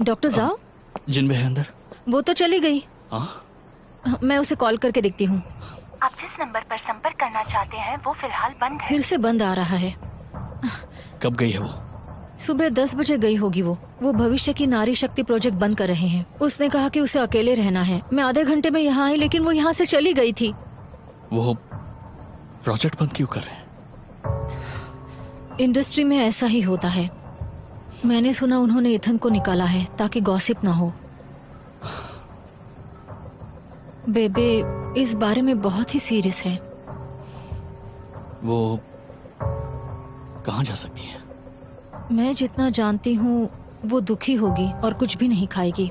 Doctor जाओ। जिनबे है अंदर? वो तो चली गई। मैं उसे कॉल करके देखती हूँ। आप जिस नंबर पर संपर्क करना चाहते हैं वो फिलहाल बंद है। फिर से बंद आ रहा है। कब गई है वो? सुबह 10 बजे गई होगी। वो भविष्य की नारी शक्ति प्रोजेक्ट बंद कर रहे हैं। उसने कहा कि उसे अकेले रहना है। मैं आधे घंटे में यहाँ आई, लेकिन वो यहाँ से चली गई थी। वो प्रोजेक्ट बंद क्यों कर रहे हैं? इंडस्ट्री में ऐसा ही होता है। मैंने सुना उन्होंने इथन को निकाला है ताकि गॉसिप ना हो। बेबे इस बारे में बहुत ही सीरियस है। वो कहाँ जा सकती है? मैं जितना जानती हूँ वो दुखी होगी और कुछ भी नहीं खाएगी,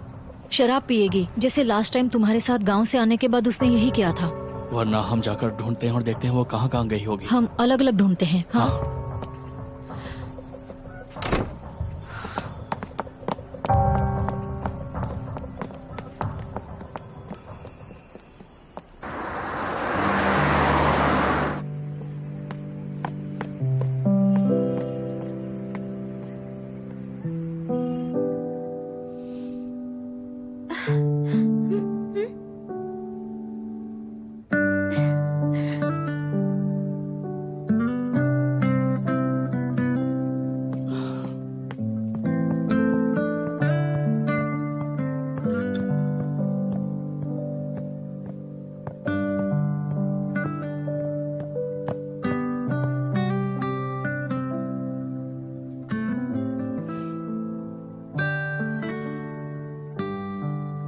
शराब पिएगी, जैसे लास्ट टाइम तुम्हारे साथ गांव से आने के बाद उसने यही किया था। वरना हम जाकर ढूंढते हैं और देखते हैं वो कहाँ कहाँ गई होगी। हम अलग अलग ढूंढते हैं। हाँ।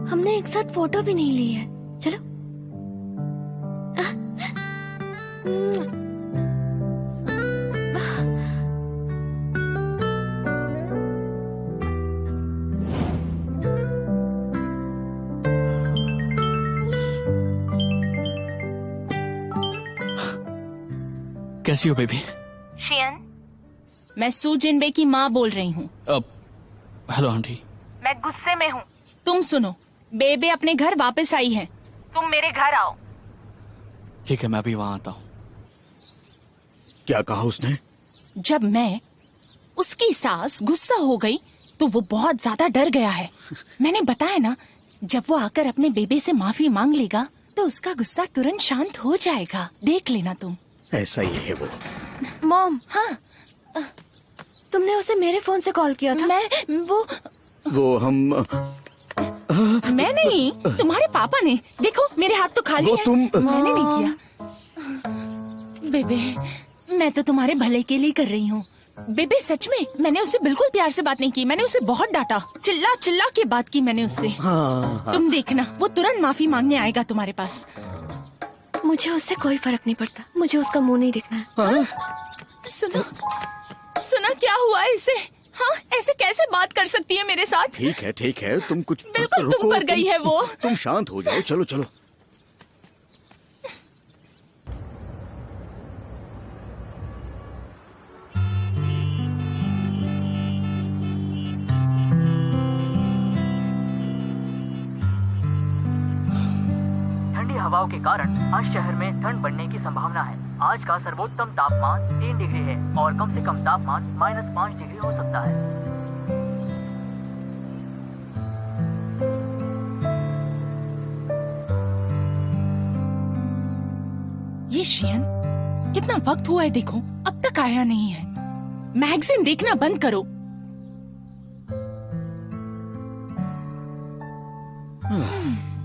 हमने एक साथ फोटो भी नहीं ली है। चलो। कैसी हो बेबी? शियन, मैं सू जिनबे की माँ बोल रही हूँ। Hello aunty. मैं गुस्से में हूँ। तुम सुनो, बेबे अपने घर वापस आई है। तुम मेरे घर आओ। ठीक है, मैं भी वहां आता हूँ। क्या कहा उसने? जब मैं उसकी सास गुस्सा हो गई तो वो बहुत ज्यादा डर गया है। मैंने बताया ना, जब वो आकर अपने बेबे से माफी मांग लेगा तो उसका गुस्सा तुरंत शांत हो जाएगा। देख लेना तुम। ऐसा ही है वो। मॉम। हाँ, तुमने उसे मेरे फोन से कॉल किया था? वो हम मैं नहीं, तुम्हारे पापा ने। देखो मेरे हाथ तो खाली है। मैंने नहीं किया। बेबे मैं तो तुम्हारे भले के लिए कर रही हूँ। बेबे सच में मैंने उससे बिल्कुल प्यार से बात नहीं की। मैंने उसे बहुत डांटा, चिल्ला चिल्ला के बात की मैंने उससे। हाँ। तुम देखना वो तुरंत माफी मांगने आएगा तुम्हारे पास। मुझे उससे कोई फर्क नहीं पड़ता। मुझे उसका मुंह नहीं देखना है। सुनो, सुना क्या हुआ इसे? हाँ, ऐसे कैसे बात कर सकती है मेरे साथ? ठीक है तुम कुछ बिल्कुल तुम पर गई है वो। तुम शांत हो जाओ। चलो चलो। ठंडी हवाओं के कारण आज शहर में ठंड बढ़ने की संभावना है। आज का सर्वोच्चम तापमान 3 डिग्री है और कम से कम तापमान -5 डिग्री हो सकता है। ये शियन, कितना वक्त हुआ है देखो, अब तक आया नहीं है। मैगजीन देखना बंद करो।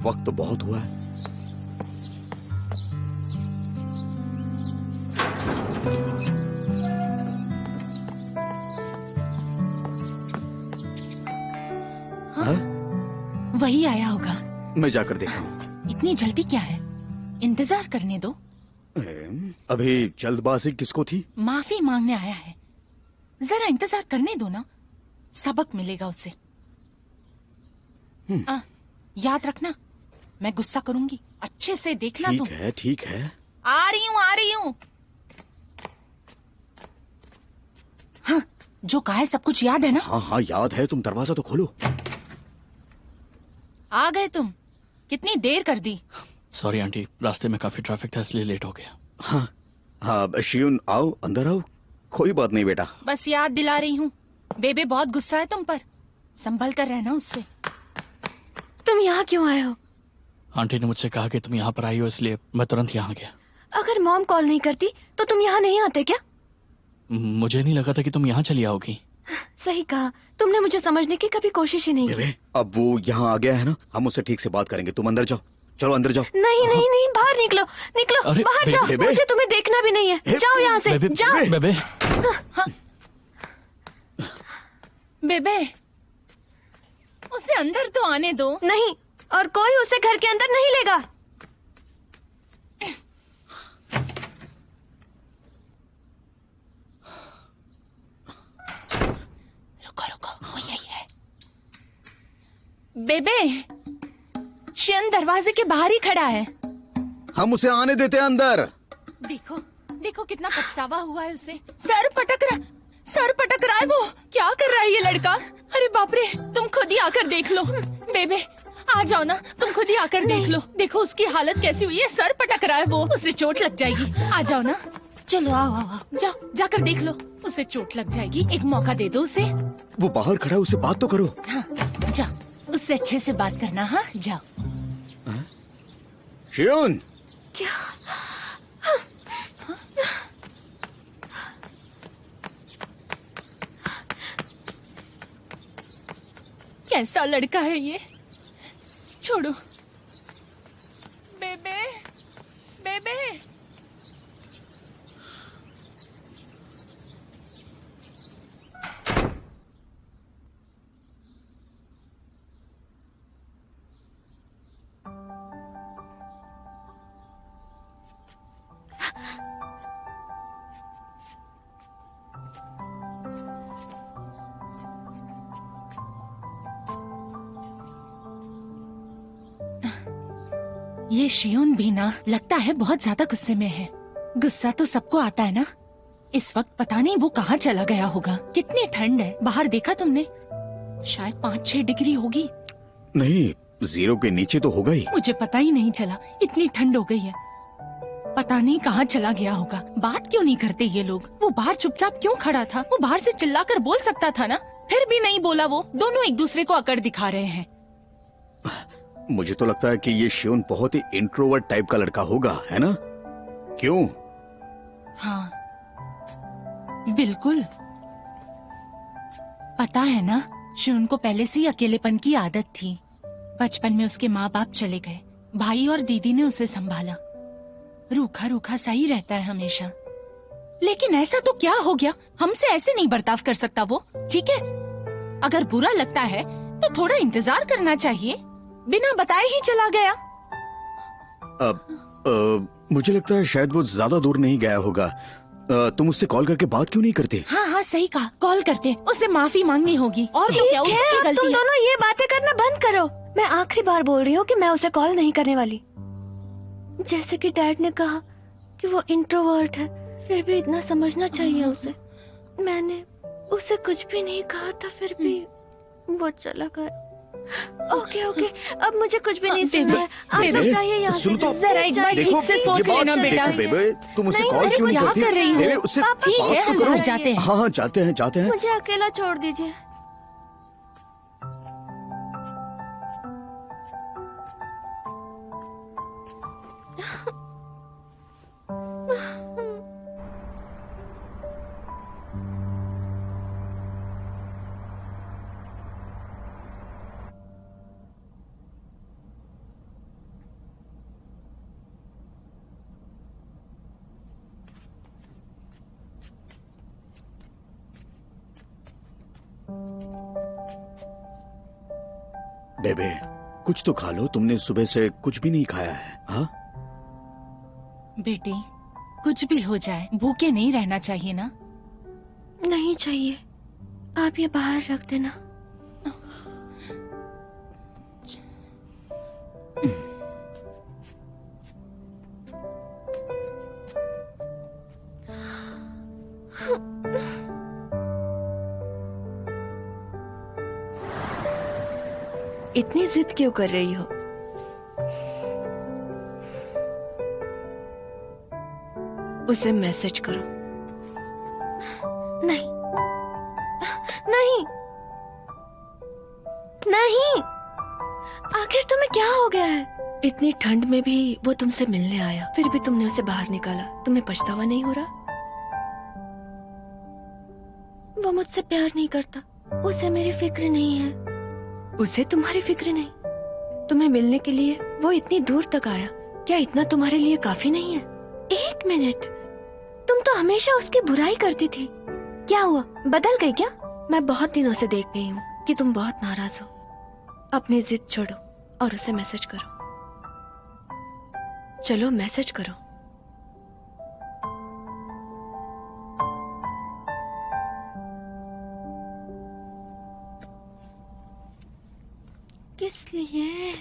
वक्त तो बहुत हुआ है। वही आया होगा। मैं जाकर देखता हूँ। इतनी जल्दी क्या है? इंतजार करने दो। अभी जल्दबाजी किसको थी? माफी मांगने आया है। जरा इंतजार करने दो ना, सबक मिलेगा उसे। याद रखना, मैं गुस्सा करूंगी। अच्छे से देखना तुम। ठीक है। आ रही हूँ। हाँ, जो कहा है सब कुछ याद है ना? हाँ याद है। तुम दरवाजा तो खोलो। आ गए तुम? कितनी देर कर दी? सॉरी आंटी, रास्ते में काफी ट्रैफिक था इसलिए लेट हो गया। हाँ शियुन, आओ अंदर आओ। कोई बात नहीं बेटा। बस याद दिला रही हूँ, बेबे बहुत गुस्सा है तुम पर। संभल कर रहना उससे। तुम यहाँ क्यों आए हो? आंटी ने मुझसे कहा कि तुम यहाँ पर आई हो, इसलिए मैं तुरंत यहाँ गया। अगर मॉम कॉल नहीं करती तो तुम यहाँ नहीं आते क्या? मुझे नहीं लगा था कि तुम यहाँ चली आओगी। सही कहा, तुमने मुझे समझने की कभी कोशिश ही नहीं की। बेबे, अब वो यहाँ आ गया है ना, हम उससे ठीक से बात करेंगे। तुम अंदर जाओ, चलो अंदर जाओ। नहीं नहीं नहीं, बाहर निकलो, निकलो, अरे, बाहर जाओ। बेबे। मुझे तुम्हें देखना भी नहीं है। जाओ यहाँ से, बेबे, जाओ। बेबे, बेबे, उसे अंदर तो आने दो। नहीं, और कोई उसे घर के अंदर नहीं लेगा। रुको रुको, वो यही है। बेबे, शियन दरवाजे के बाहर ही खड़ा है। हम उसे आने देते हैं अंदर। देखो देखो कितना पछतावा हुआ है उसे। सर पटक रहा है वो। क्या कर रहा है ये लड़का? अरे बाप रे, तुम खुद ही आकर देख लो। बेबे आ जाओ ना, तुम खुद ही आकर देख लो। देखो उसकी हालत कैसी हुई है, सर पटक रहा है वो। उसे चोट लग जाएगी। आ जाओ ना, चलो आओ आओ आओ, जाओ जाकर देख लो। उसे चोट लग जाएगी, एक मौका दे दो उसे। वो बाहर खड़ा है, उससे बात तो करो। हाँ जाओ, उससे अच्छे से बात करना। हाँ जाओ। शियोन, क्या? कैसा लड़का है ये? छोड़ो। बेबे, बेबे। ये शियोन भी ना लगता है बहुत ज्यादा गुस्से में है। गुस्सा तो सबको आता है ना। इस वक्त पता नहीं वो कहाँ चला गया होगा। कितनी ठंड है बाहर, देखा तुमने? शायद 5-6 डिग्री होगी। नहीं, 0 के नीचे तो होगा ही। मुझे पता ही नहीं चला, इतनी ठंड हो गई है। पता नहीं कहाँ चला गया होगा। बात क्यों नहीं करते ये लोग? वो बाहर चुपचाप क्यों खड़ा था? वो बाहर से चिल्लाकर बोल सकता था ना, फिर भी नहीं बोला। वो दोनों एक दूसरे को अकड़ दिखा रहे हैं। मुझे तो लगता है कि ये शियोन बहुत ही इंट्रोवर्ट टाइप का लड़का होगा, है ना? क्यों? हाँ बिल्कुल। पता है ना, शियोन को पहले से ही अकेलेपन की आदत थी। बचपन में उसके माँ बाप चले गए, भाई और दीदी ने उसे संभाला। रूखा रूखा सा ही रहता है हमेशा। लेकिन ऐसा तो क्या हो गया? हमसे ऐसे नहीं बर्ताव कर सकता वो, ठीक है? अगर बुरा लगता है तो थोड़ा इंतजार करना चाहिए। बिना बताए ही चला गया। मुझे लगता है शायद वो ज्यादा दूर नहीं गया होगा। तुम उससे कॉल करके बात क्यों नहीं करते? हाँ हाँ सही कहा, कॉल करते। उससे माफी मांगनी होगी। और तो क्या, उसकी अब गलती तुम है। दोनों ये बातें करना बंद करो। मैं आखिरी बार बोल रही हूँ कि मैं उसे कॉल नहीं करने वाली। जैसे कि डैड ने कहा कि वो इंट्रोवर्ट है, फिर भी इतना समझना चाहिए उसे। मैंने उसे कुछ भी नहीं कहा था, फिर भी वो चला गया। ओके ओके, अब मुझे कुछ भी नहीं सुनना है। आप बेबे, लोग जाइए यहाँ से। सुनो तो। जरा एक बार देखो, ठीक से सोच ये बात लेना बेटा। देखो बेबे, तुम उससे नहीं, कॉल अरे क्यों नहीं क्या करती? कर रही हो? बेबे, उससे ठीक बात है, तो हम करो। बाहर जाते हैं। हाँ हाँ, जाते हैं। मुझे अकेला छोड़ दीजिए। बेबे, कुछ तो खा लो। तुमने सुबह से कुछ भी नहीं खाया है। हाँ, बेटी कुछ भी हो जाए भूखे नहीं रहना चाहिए ना। नहीं चाहिए, आप ये बाहर रख देना। इतनी जिद क्यों कर रही हो? उसे मैसेज करो। नहीं नहीं, नहीं, आखिर तुम्हें क्या हो गया है? इतनी ठंड में भी वो तुमसे मिलने आया, फिर भी तुमने उसे बाहर निकाला। तुम्हें पछतावा नहीं हो रहा? वो मुझसे प्यार नहीं करता, उसे मेरी फिक्र नहीं है। उसे तुम्हारी फिक्र नहीं? तुम्हें मिलने के लिए वो इतनी दूर तक आया, क्या इतना तुम्हारे लिए काफी नहीं है? एक मिनट, तुम तो हमेशा उसकी बुराई करती थी। क्या हुआ, बदल गई क्या? मैं बहुत दिनों से देख रही हूँ कि तुम बहुत नाराज हो। अपनी जिद छोड़ो और उसे मैसेज करो। चलो मैसेज करो। किस लिए?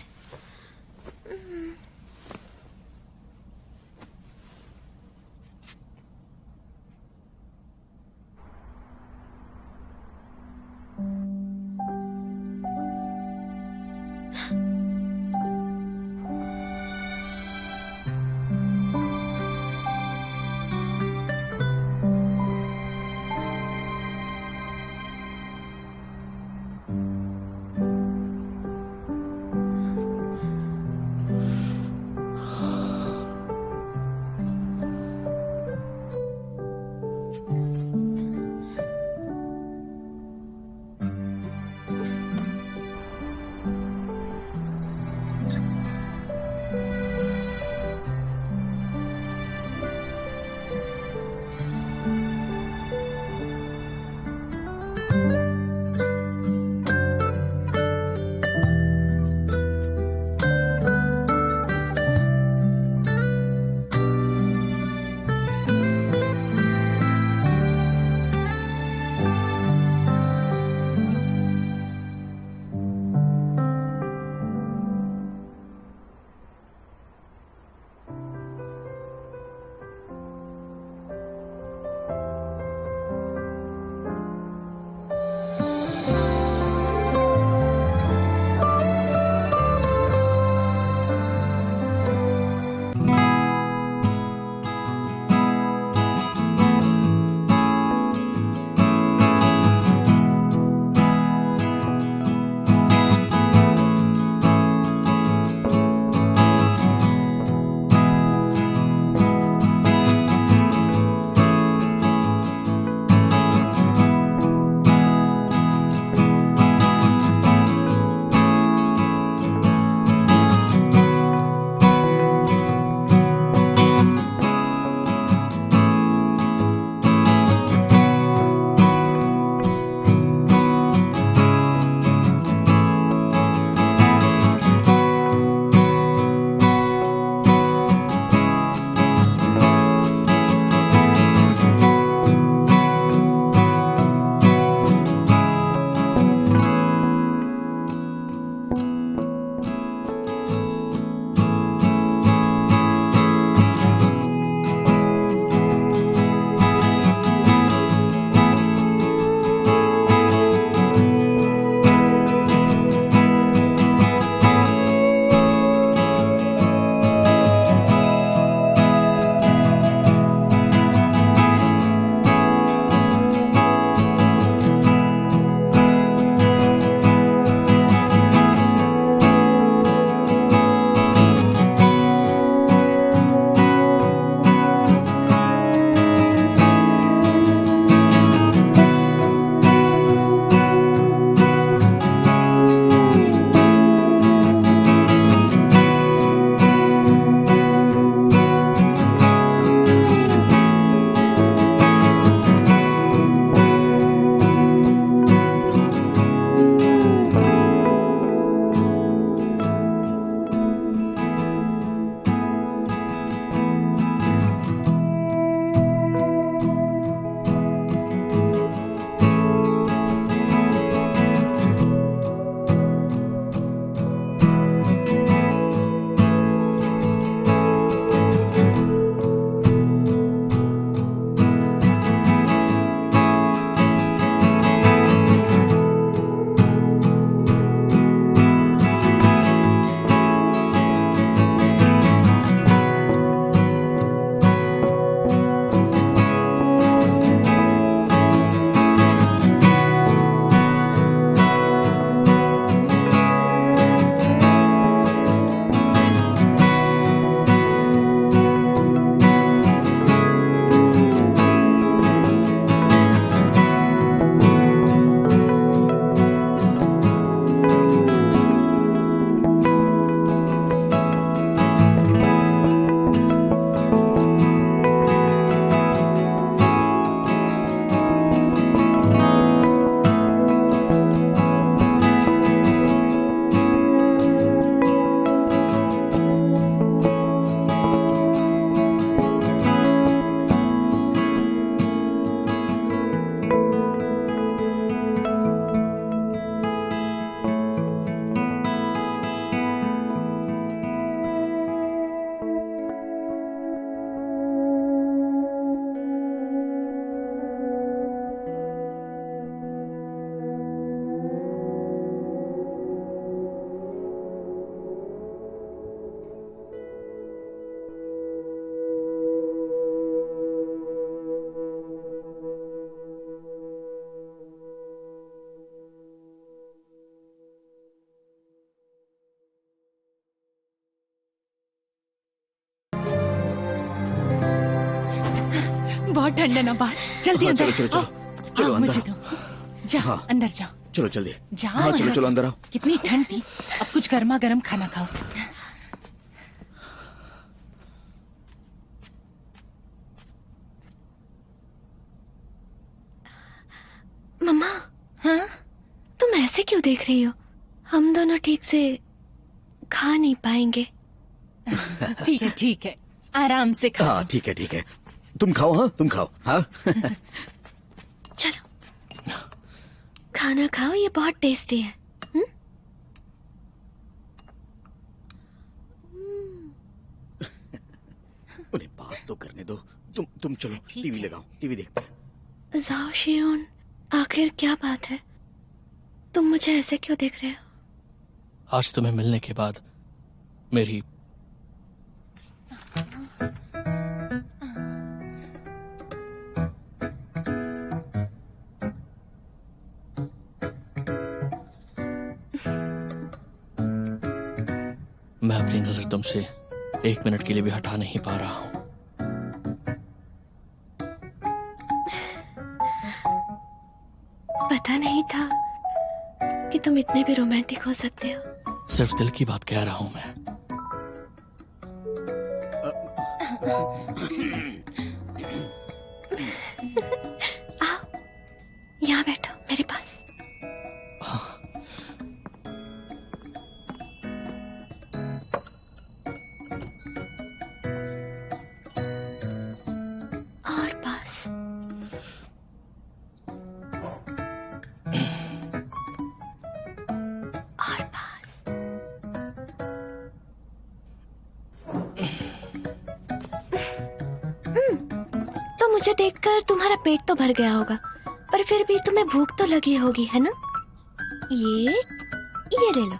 ठंड है ना बाहर, जल्दी हाँ, अंदर चलो, चलो, आओ, चलो। चलो, आओ, अंदर मुझे आओ। दो। जाओ हाँ। अंदर जाओ, चलो जल्दी। जाओ हाँ, चलो यहाँ चलो से। अंदर आओ। कितनी ठंड थी, अब कुछ गर्मा गर्म खाना खाओ। मम्मा, हाँ तुम ऐसे क्यों देख रही हो? हम दोनों ठीक से खा नहीं पाएंगे। ठीक है, आराम से खाओ। हाँ ठीक है ठीक है, तुम खाओ। हाँ तुम खाओ। हाँ चलो खाना खाओ, ये बहुत टेस्टी है। उन्हें बात तो करने दो। तुम चलो, ठीक टीवी है। लगाओ, टीवी देखते हैं। जाओ शियोन, आखिर क्या बात है? तुम मुझे ऐसे क्यों देख रहे हो? आज तुम्हें मिलने के बाद मेरी मैं अपनी नजर तुमसे 1 मिनट के लिए भी हटा नहीं पा रहा हूं। पता नहीं था कि तुम इतने भी रोमांटिक हो सकते हो। सिर्फ दिल की बात कह रहा हूं मैं। आओ, यहाँ बैठो मेरे पास। और पास। और पास। तो मुझे देखकर तुम्हारा पेट तो भर गया होगा, पर फिर भी तुम्हें भूख तो लगी होगी, है ना? ये ले लो। आ,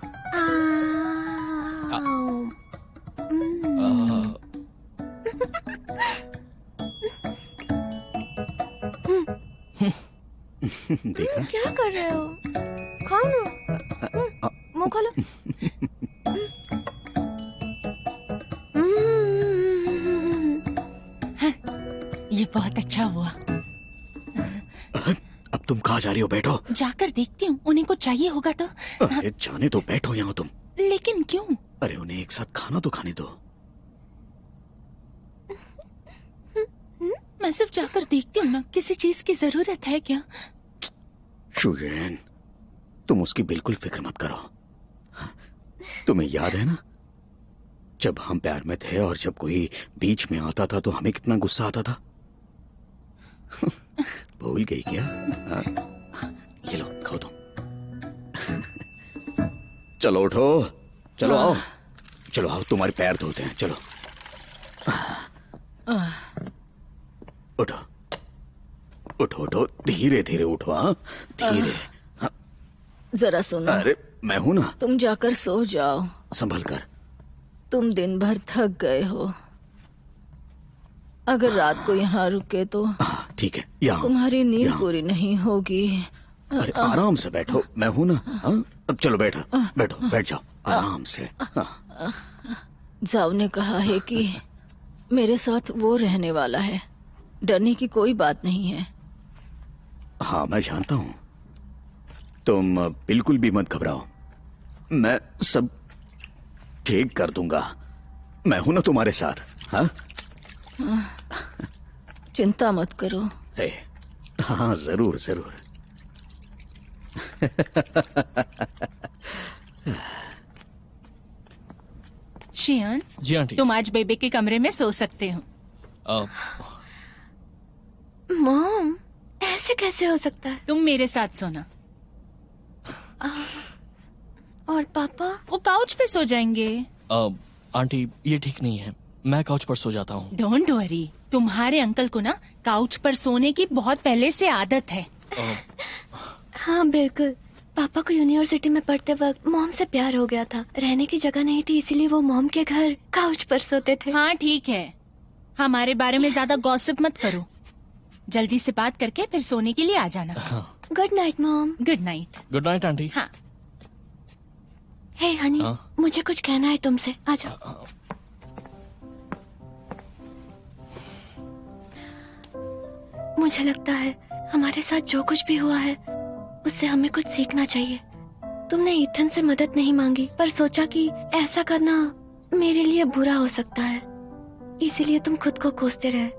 देखा? क्या कर रहे हो? खाओ ना, मुंह खोलो। ये बहुत अच्छा हुआ। अब तुम कहाँ जा रही हो? बैठो। जाकर देखती हूँ, उन्हें कुछ चाहिए होगा तो। अरे जाने दो, बैठो यहाँ तुम। लेकिन क्यों? अरे उन्हें एक साथ खाना तो खाने दो। मैं सिर्फ जाकर देखती हूँ ना, किसी चीज की जरूरत है क्या? शुयेन, तुम उसकी बिल्कुल फिक्र मत करो। तुम्हें याद है ना, जब हम प्यार में थे और जब कोई बीच में आता था तो हमें कितना गुस्सा आता था? भूल गई क्या? हाँ? ये लो, खाओ तुम। चलो उठो, चलो आओ, चलो आओ, तुम्हारे पैर धोते हैं। चलो उठो उठो उठो, धीरे धीरे उठो। हाँ धीरे। हाँ, जरा सुनो, अरे मैं हूं ना, तुम जाकर सो जाओ। संभल कर। तुम दिन भर थक गए हो। अगर रात को यहाँ रुके तो हाँ ठीक है, यहाँ तुम्हारी नींद यहाँ। पूरी नहीं होगी। अरे आराम से बैठो, मैं हूं ना। हाँ अब चलो बैठो, बैठो, बैठ जाओ आराम से। हाँ जाओ ने कहा है कि मेरे साथ वो रहने वाला है, डरने की कोई बात नहीं है। हाँ मैं जानता हूं, तुम बिल्कुल भी मत घबराओ, मैं सब ठीक कर दूंगा। मैं हूं ना तुम्हारे साथ। हाँ चिंता मत करो। है, हाँ जरूर जरूर। शियान, जी आंटी। तुम आज बेबे के कमरे में सो सकते हो। आ, मॉम, ऐसे कैसे हो सकता है? तुम मेरे साथ सोना। और पापा? वो काउच पे सो जाएंगे। आंटी ये ठीक नहीं है, मैं काउच पर सो जाता हूँ। डोंट वरी, तुम्हारे अंकल को ना काउच पर सोने की बहुत पहले से आदत है। हाँ बिल्कुल, पापा को यूनिवर्सिटी में पढ़ते वक्त मॉम से प्यार हो गया था। रहने की जगह नहीं थी, इसीलिए वो मॉम के घर काउच पर सोते थे। हाँ ठीक है, हमारे बारे में ज्यादा गॉसिप मत करो। जल्दी से बात करके फिर सोने के लिए आ जाना। Good night mom. Good night. Good night aunty. हाँ। हे हनी, हाँ? मुझे कुछ कहना है तुमसे, आ जाओ। मुझे लगता है हमारे साथ जो कुछ भी हुआ है उससे हमें कुछ सीखना चाहिए। तुमने ईथन से मदद नहीं मांगी, पर सोचा कि ऐसा करना मेरे लिए बुरा हो सकता है, इसीलिए तुम खुद को कोसते रहे।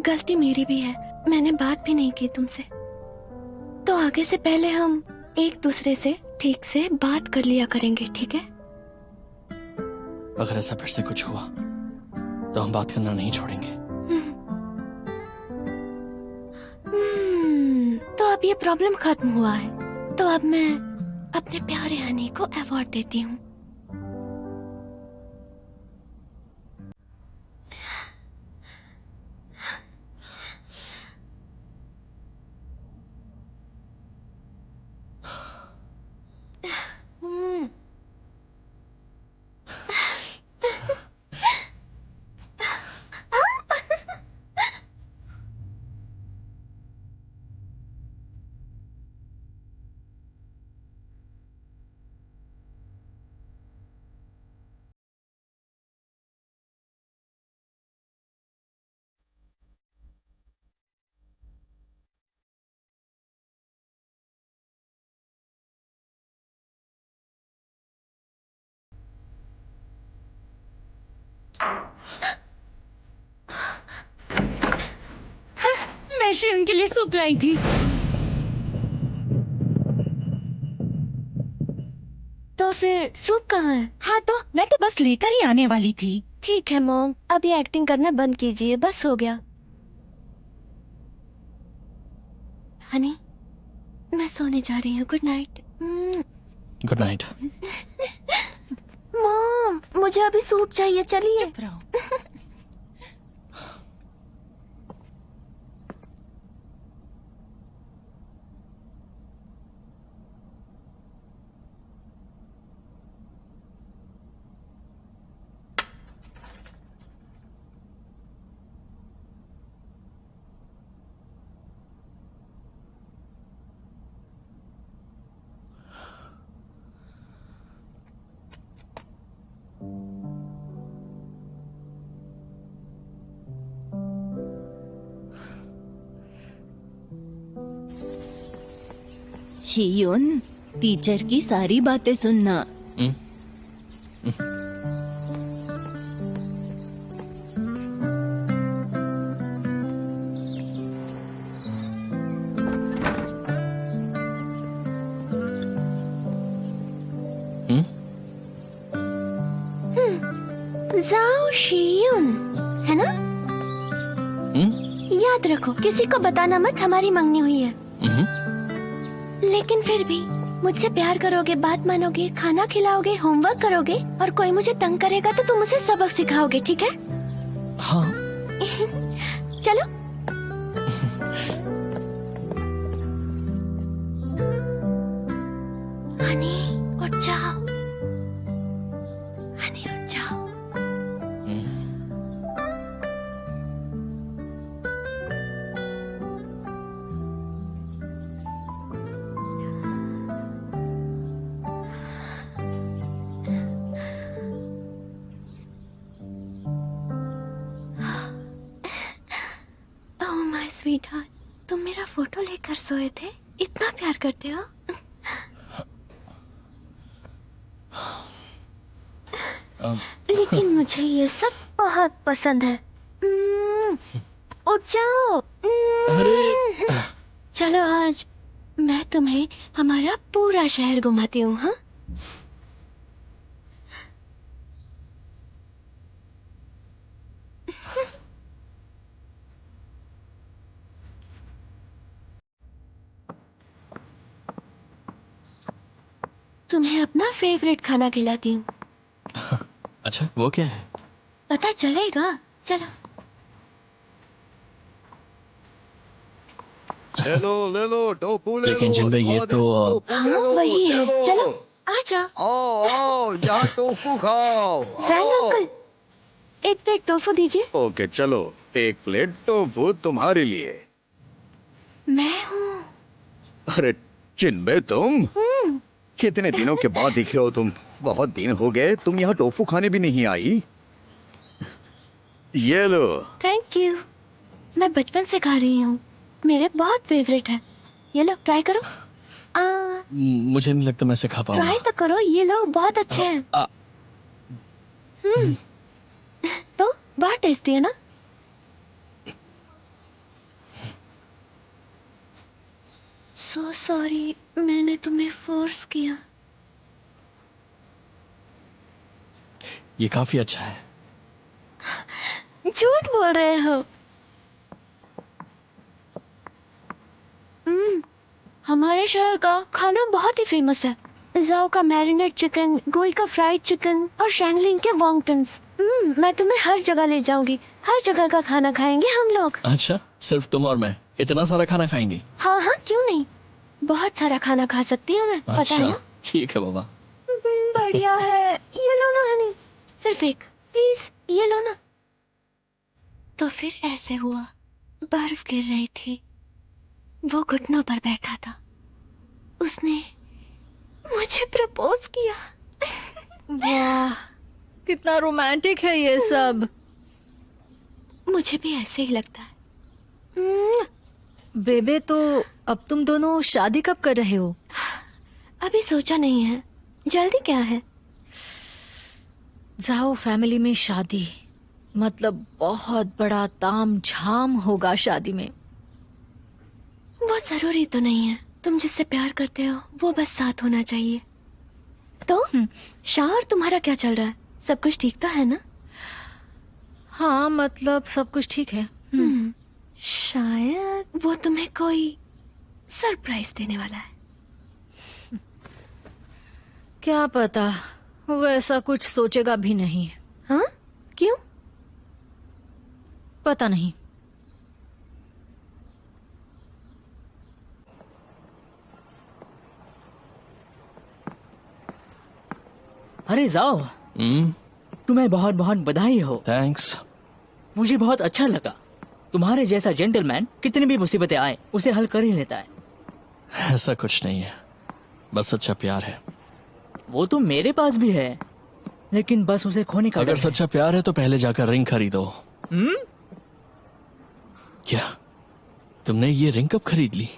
गलती मेरी भी है, मैंने बात भी नहीं की तुमसे। तो आगे से पहले हम एक दूसरे से ठीक से बात कर लिया करेंगे, ठीक है? अगर ऐसा फिर से कुछ हुआ तो हम बात करना नहीं छोड़ेंगे। तो अब ये प्रॉब्लम खत्म हुआ है, तो अब मैं अपने प्यारे हनी को अवार्ड देती हूँ। मैं शिवन के लिए सूप लाई थी। तो फिर सूप कहाँ है? हाँ तो मैं तो बस लेकर ही आने वाली थी। ठीक है मॉम, अब ये एक्टिंग करना बंद कीजिए, बस हो गया। हनी, मैं सोने जा रही हूँ, good night. Good night. Mom, मुझे अभी सूप चाहिए, चलिए। चुप रहो। शियुन, टीचर की सारी बातें सुनना। जाओ शियुन, है ना? याद रखो, किसी को बताना मत हमारी मंगनी हुई है। लेकिन फिर भी मुझसे प्यार करोगे, बात मानोगे, खाना खिलाओगे, होमवर्क करोगे, और कोई मुझे तंग करेगा तो तुम उसे सबक सिखाओगे, ठीक है? हाँ। चलो। हनी, उठ जाओ। हनी, उठ जाओ। ओह माय स्वीटहार्ट, तुम मेरा फोटो लेकर सोए थे? इतना प्यार करते हो? लेकिन मुझे ये सब बहुत पसंद है। उठ जाओ। चलो आज मैं तुम्हें हमारा पूरा शहर घुमाती हूँ, हाँ? तुम्हें अपना फेवरेट खाना खिलाती हूँ। अच्छा, वो क्या है? पता चलेगा, चलो। ले लो टोफू ले लो। लेकिन जिनमें ये स्वादिष्ट तो टोफू ले लो, वही है, ले लो। चलो आ जाओ। आओ आओ, यहाँ टोफू खाओ। फैंग आओ। अंकल, एक प्लेट टोफू दीजिए। ओके चलो, एक प्लेट टोफू तुम्हारे लिए। मैं हूँ। अरे चिन्मय, तुम कितने दिनों के बाद दिखे हो तुम? बहुत दिन हो गए, तुम यहाँ टोफू खाने भी नहीं आई। ये लो। थैंक यू, मैं बचपन से खा रही हूँ। मेरे बहुत फेवरेट है। ये लो ट्राई करो। मुझे नहीं लगता मैं इसे खा पाऊंगा। ट्राई तो करो, ये लो बहुत अच्छे हैं। तो बहुत टेस्टी है ना। सो सॉरी, मैंने तुम्हें फोर्स किया। ये काफी अच्छा है। झूठ बोल रहे हो। हमारे शहर का खाना बहुत ही फेमस है। जाओ का मैरिनेट चिकन, गोई का फ्राइड चिकन और शैंगलिंग के वॉन्गटन्स। मैं तुम्हें हर जगह ले जाऊंगी। हर जगह का खाना खाएंगे हम लोग। अच्छा, सिर्फ तुम और मैं इतना सारा खाना खाएंगे? हाँ हाँ, क्यों नहीं, बहुत सारा खाना खा सकती हूँ मैं। पता है ना? ठीक है बाबा। बढ़िया है। ये लो ना हनी, सिर्फ एक प्लीज, ये लो ना। तो फिर ऐसे हुआ, बर्फ गिर रही थी, वो घुटनों पर बैठा था, उसने मुझे प्रपोज किया। वाह, कितना रोमांटिक है ये सब। मुझे भी ऐसे ही लगता है। बेबे, तो अब तुम दोनों शादी कब कर रहे हो? अभी सोचा नहीं है, जल्दी क्या है। जाओ फैमिली में शादी मतलब बहुत बड़ा ताम झाम होगा शादी में। वो जरूरी तो नहीं है, तुम जिससे प्यार करते हो वो बस साथ होना चाहिए। तो शाह और तुम्हारा क्या चल रहा है? सब कुछ ठीक तो है ना? हाँ, मतलब सब कुछ ठीक है। शायद वो तुम्हें कोई सरप्राइज देने वाला है। क्या पता, वो ऐसा कुछ सोचेगा भी नहीं। हाँ, क्यों? पता नहीं। अरे जाओ, तुम्हें बहुत बहुत बधाई हो। थैंक्स। मुझे बहुत अच्छा लगा। तुम्हारे जैसा जेंटलमैन कितनी भी मुसीबतें आए उसे हल कर ही लेता है। ऐसा कुछ नहीं है, बस सच्चा प्यार है। वो तो मेरे पास भी है, लेकिन बस उसे खोने का अगर डर है। सच्चा प्यार है तो पहले जाकर रिंग खरीदो। क्या तुमने ये रिंग कब खरीद ली?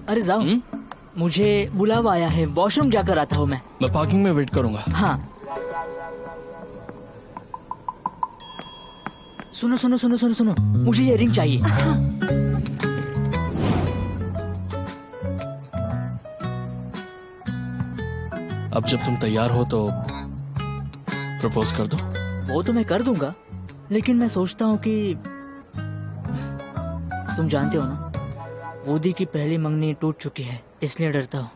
अरे जाओ, मुझे बुलावा आया है, वॉशरूम जाकर आता हूँ मैं। मैं पार्किंग में वेट करूंगा। हाँ, सुनो सुनो सुनो सुनो सुनो, मुझे ये रिंग चाहिए। अब जब तुम तैयार हो तो प्रपोज कर दो। वो तो मैं कर दूंगा, लेकिन मैं सोचता हूँ कि तुम जानते हो ना, वूडी की पहली मंगनी टूट चुकी है, इसलिए डरता हूँ।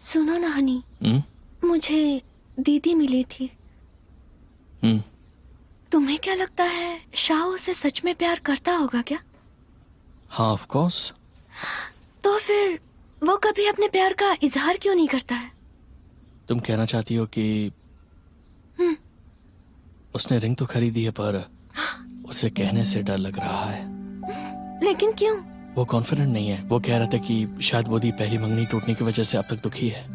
सुनो ना हनी, मुझे दीदी मिली थी। तुम्हें क्या लगता है, शाह उसे सच में प्यार करता होगा क्या? हाँ, ऑफ कोर्स। तो फिर वो कभी अपने प्यार का इजहार क्यों नहीं करता है? तुम कहना चाहती हो कि उसने रिंग तो खरीदी है पर उसे कहने से डर लग रहा है। लेकिन क्यों? वो कॉन्फिडेंट नहीं है। वो कह रहा था कि शायद वो दी पहली मंगनी टूटने की वजह से अब तक दुखी है।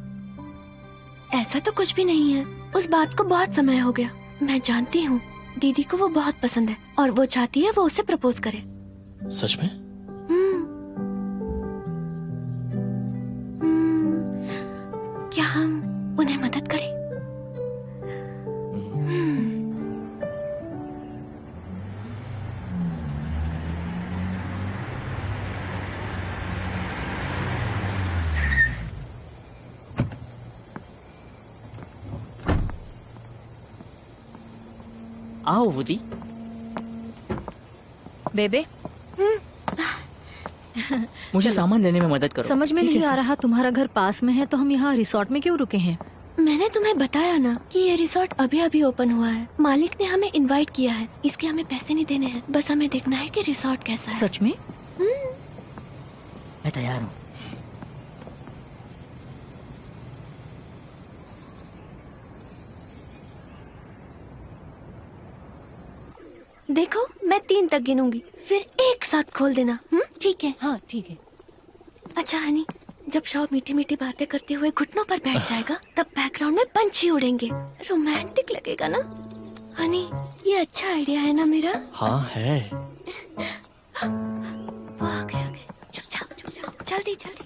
ऐसा तो कुछ भी नहीं है, उस बात को बहुत समय हो गया। मैं जानती हूँ दीदी को वो बहुत पसंद है और वो चाहती है वो उसे प्रपोज करे। सच में? क्या हम उन्हें मदद करें? आओ वूडी। बेबे, मुझे सामान लेने में मदद करो। समझ में नहीं आ रहा, तुम्हारा घर पास में है तो हम यहाँ रिसोर्ट में क्यों रुके हैं? मैंने तुम्हें बताया ना कि ये रिसोर्ट अभी अभी ओपन हुआ है। मालिक ने हमें इनवाइट किया है, इसके हमें पैसे नहीं देने हैं, बस हमें देखना है कि रिसोर्ट कैसा है। सच में? मैं तैयार हूँ। देखो, मैं 3 तक गिनूंगी, फिर एक साथ खोल देना। ठीक है? हाँ ठीक है। अच्छा अच्छा हनी, जब शाव मीठी मीठी बातें करते हुए घुटनों पर बैठ जाएगा तब बैकग्राउंड में पंछी उड़ेंगे, रोमांटिक लगेगा ना हनी? ये अच्छा आइडिया है ना मेरा? हाँ है। वो आ गए। चुप जाओ, जल्दी जल्दी।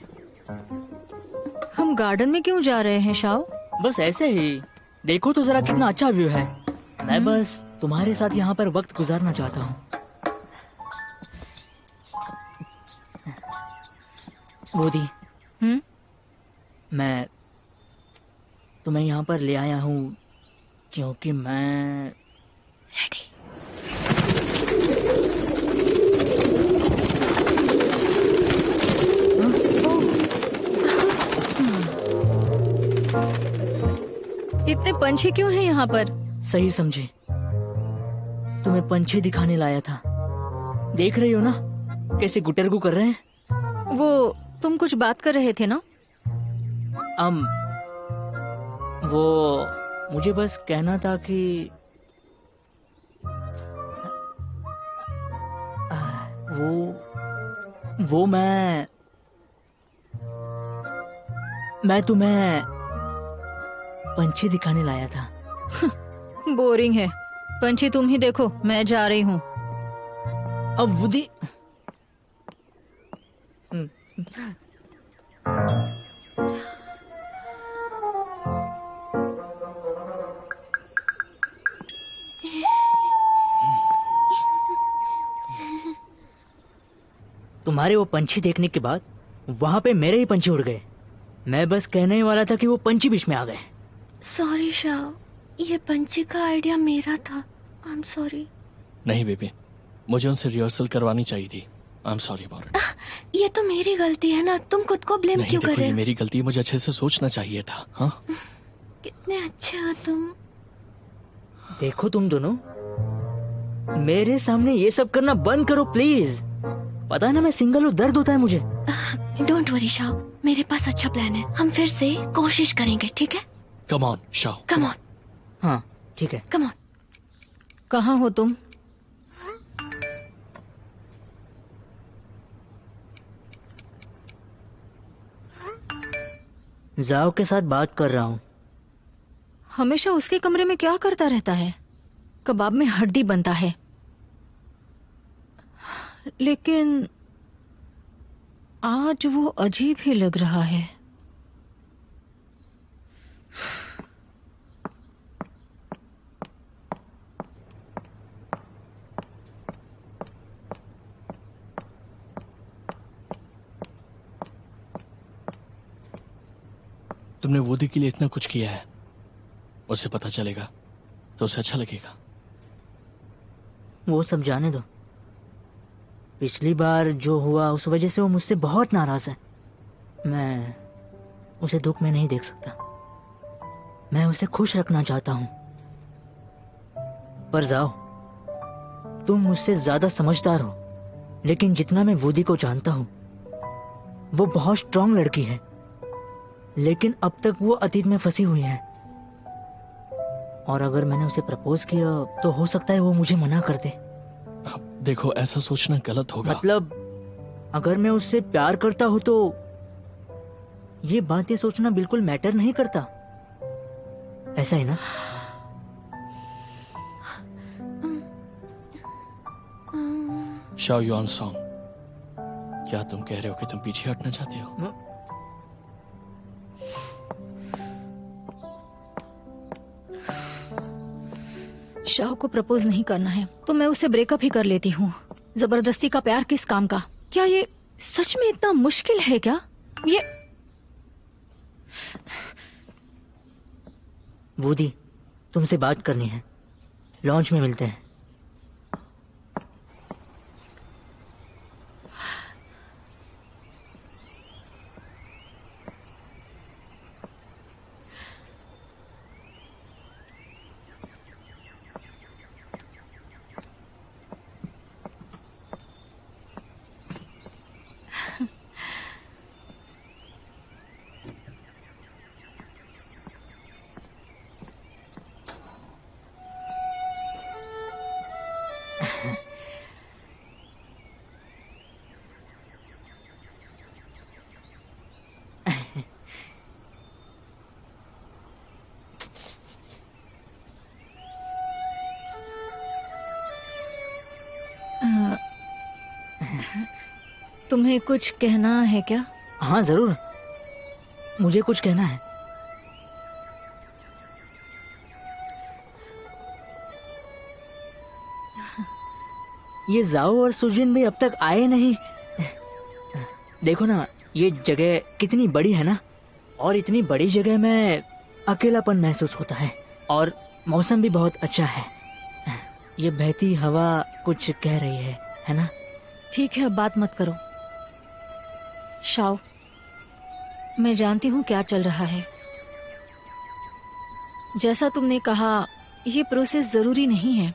हम गार्डन में क्यों जा रहे हैं शाव? बस ऐसे ही। देखो तो जरा कितना अच्छा व्यू है। मैं बस तुम्हारे साथ यहाँ पर वक्त गुजारना चाहता हूँ। बोधी, मैं तुम्हें यहाँ पर ले आया हूँ क्योंकि मैं रेडी। इतने पंछी क्यों हैं यहाँ पर? सही समझी, तुम्हें पंछी दिखाने लाया था। देख रही हो ना कैसे गुटरगू कर रहे हैं। वो तुम कुछ बात कर रहे थे ना? वो मुझे बस कहना था कि वो मैं तुम्हें पंछी दिखाने लाया था। बोरिंग है। पंछी तुम ही देखो, मैं जा रही हूँ। अब वुदी तुम्हारे वो पंछी देखने के बाद वहां पे मेरे ही पंछी उड़ गए। मैं बस कहने ही वाला था कि वो पंछी बीच में आ गए। सॉरी शाव, ये पंछी का आइडिया मेरा था। I am sorry. नहीं बेबी, मुझे उनसे रिहर्सल करवानी चाहिए थी। I am sorry about it. ये तो मेरी गलती है ना, तुम खुद को ब्लेम क्यों कर रहे ये हो? मेरी गलती है, मुझे अच्छे से सोचना चाहिए था। हाँ, कितने अच्छे हो तुम। देखो तुम दोनों, मेरे सामने ये सब करना बंद करो प्लीज। पता है ना मैं सिंगल हूँ, दर्द होता है मुझे। डोंट वरी शाव, मेरे पास अच्छा प्लान है। हम फिर से कोशिश करेंगे, ठीक है? Come on Shaw. Come on. हाँ ठीक है। Come on. कहाँ हो तुम? जाओ के साथ बात कर रहा हूँ। हमेशा उसके कमरे में क्या करता रहता है? कबाब में हड्डी बनता है। लेकिन आज वो अजीब ही लग रहा है। तुमने वोदी के लिए इतना कुछ किया है, उसे पता चलेगा तो उसे अच्छा लगेगा। वो सब जाने दो। पिछली बार जो हुआ उस वजह से वो मुझसे बहुत नाराज है। मैं उसे दुख में नहीं देख सकता। मैं उसे खुश रखना चाहता हूं। पर जाओ, तुम मुझसे ज्यादा समझदार हो, लेकिन जितना मैं वूदी को जानता हूं वो बहुत स्ट्रांग लड़की है। लेकिन अब तक वो अतीत में फंसी हुई है, और अगर मैंने उसे प्रपोज किया तो हो सकता है वो मुझे मना कर दे। देखो, ऐसा सोचना गलत होगा। मतलब अगर मैं उससे प्यार करता हूं तो ये बातें सोचना बिल्कुल मैटर नहीं करता, ऐसा है ना? शाओ युआन सॉन्ग, क्या तुम कह रहे हो कि तुम पीछे हटना चाहते हो? शाह को प्रपोज नहीं करना है तो मैं उससे ब्रेकअप ही कर लेती हूँ। जबरदस्ती का प्यार किस काम का? क्या ये सच में इतना मुश्किल है क्या? ये वूदी, तुमसे बात करनी है। लॉन्च में मिलते हैं। तुम्हें कुछ कहना है क्या? हाँ जरूर, मुझे कुछ कहना है। ये जाओ और सुजिन भी अब तक आए नहीं। देखो ना, ये जगह कितनी बड़ी है ना, और इतनी बड़ी जगह में अकेलापन महसूस होता है, और मौसम भी बहुत अच्छा है। ये बहती हवा कुछ कह रही है ना? ठीक है, अब बात मत करो। शाओ, मैं जानती हूँ क्या चल रहा है। जैसा तुमने कहा, ये प्रोसेस जरूरी नहीं है,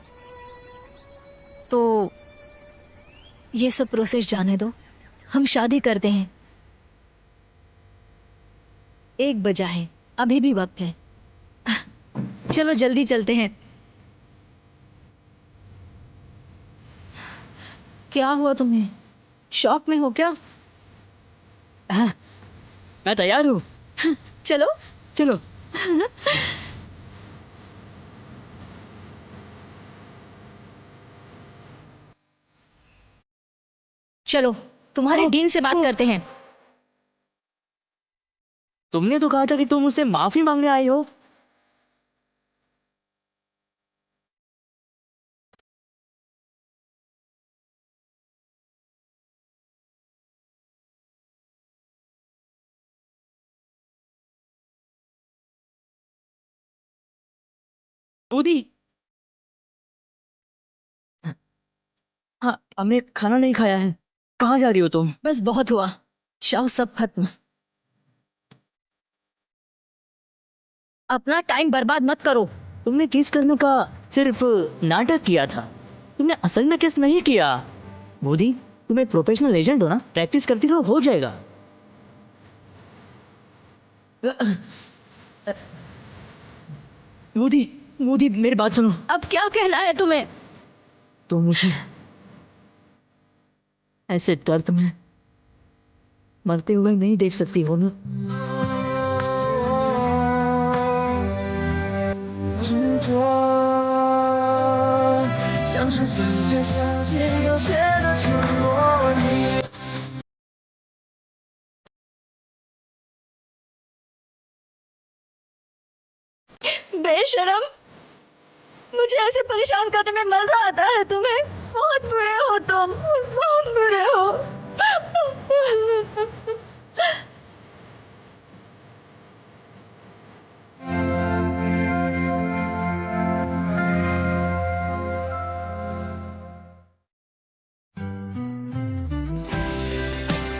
तो ये सब प्रोसेस जाने दो। हम शादी करते हैं। 1 बजा है, अभी भी वक्त है। चलो जल्दी चलते हैं। क्या हुआ तुम्हें? शॉक में हो क्या? हाँ, मैं तैयार हूँ। चलो चलो। चलो, तुम्हारे डीन से बात करते हैं। तुमने तो कहा था कि तुम मुझसे माफी मांगने आई हो। बूदी, हाँ, हमने खाना नहीं खाया है। कहाँ जा रही हो तुम? बस बहुत हुआ शाओ, सब खत्म। अपना टाइम बर्बाद मत करो। तुमने किस करने का सिर्फ नाटक किया था, तुमने असल में किस नहीं किया। बूदी, तुम एक प्रोफेशनल एजेंट हो ना, प्रैक्टिस करती रहो, हो जाएगा। बूदी, बूदी मेरी बात सुनो। अब क्या कहना है तुम्हें? तुम मुझे ऐसे दर्द में मरते हुए नहीं देख सकती हो ना। बेशरम, मुझे ऐसे परेशान करने में मजा आता है तुम्हें? बहुत बुरे हो तुम, बहुत बुरे हो।